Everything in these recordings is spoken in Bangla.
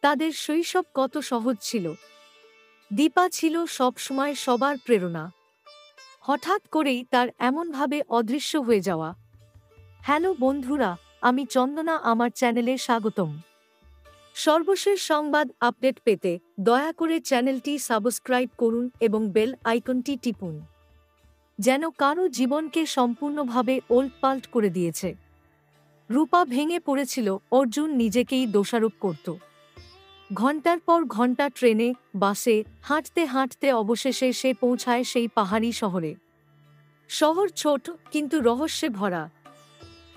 তাদের শৈশব কত সহজ ছিল। দীপা ছিল সবসময় সবার প্রেরণা। হঠাৎ করেই তার এমনভাবে অদৃশ্য হয়ে যাওয়া। হ্যালো বন্ধুরা, আমি চন্দনা, আমার চ্যানেলে স্বাগতম। সর্বশেষ সংবাদ আপডেট পেতে দয়া করে চ্যানেলটি সাবস্ক্রাইব করুন এবং বেল আইকনটি টিপুন। যেন কারো জীবনকে সম্পূর্ণভাবে ওলটপালট করে দিয়েছে। রূপা ভেঙে পড়েছিল, অর্জুন নিজেকেই দোষারোপ করত। ঘণ্টার পর ঘণ্টা ট্রেনে, বাসে হাঁটতে হাঁটতে অবশেষে সে পৌঁছায় সেই পাহাড়ি শহরে। শহর ছোট কিন্তু রহস্যে ভরা।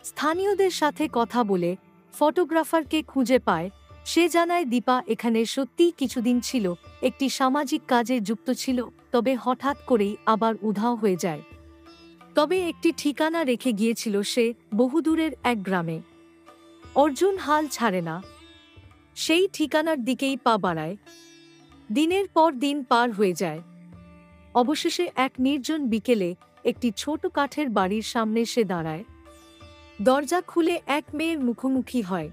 স্থানীয়দের সাথে কথা বলে ফটোগ্রাফারকে খুঁজে পায়। সে জানায় দীপা এখানে সত্যিই কিছুদিন ছিল, একটি সামাজিক কাজে যুক্ত ছিল, তবে হঠাৎ করেই আবার উধাও হয়ে যায়। তবে একটি ঠিকানা রেখে গিয়েছিল সে, বহুদূরের এক গ্রামে। অর্জুন হাল ছাড়ে না, সেই ঠিকানার দিকেই পা বাড়ায়। দিনের পর দিন পার হয়ে যায়। অবশেষে এক নির্জন বিকেলে একটি ছোট কাঠের বাড়ির সামনে সে দাঁড়ায়। দরজা খুলে এক মেয়ের মুখোমুখি হয়।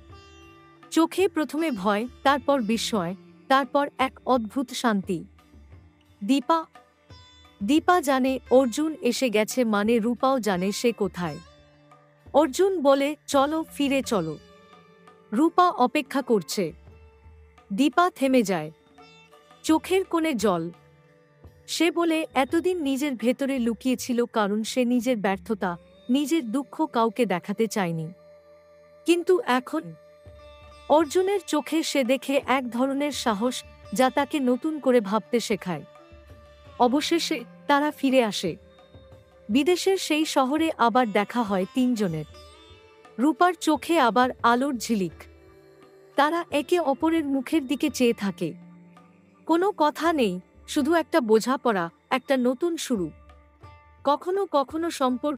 চোখে প্রথমে ভয়, তারপর বিস্ময়, তারপর এক অদ্ভুত শান্তি। দীপা। দীপা জানে অর্জুন এসে গেছে, মানে রূপাও জানে সে কোথায়। অর্জুন বলে, চলো, ফিরে চলো। রূপা অপেক্ষা করছে। দীপা থেমে যায়, চোখের কোণে জল। সে বলে, এতদিন নিজের ভেতরে লুকিয়েছিল, কারণ সে নিজের ব্যর্থতা, নিজের দুঃখ কাউকে দেখাতে চায়নি। কিন্তু এখন অর্জুনের চোখে সে দেখে এক ধরনের সাহস, যা তাকে নতুন করে ভাবতে শেখায়। অবশেষে তারা ফিরে আসে। বিদেশের সেই শহরে আবার দেখা হয় তিনজনের। রূপার চোখে আবার আলোর ঝিলিক। তারা একে অপরের মুখের দিকে চেয়ে থাকে। কোনো কথা নেই, শুধু একটা বোঝাপড়া, একটা নতুন শুরু। কখনো কখনো সম্পর্ক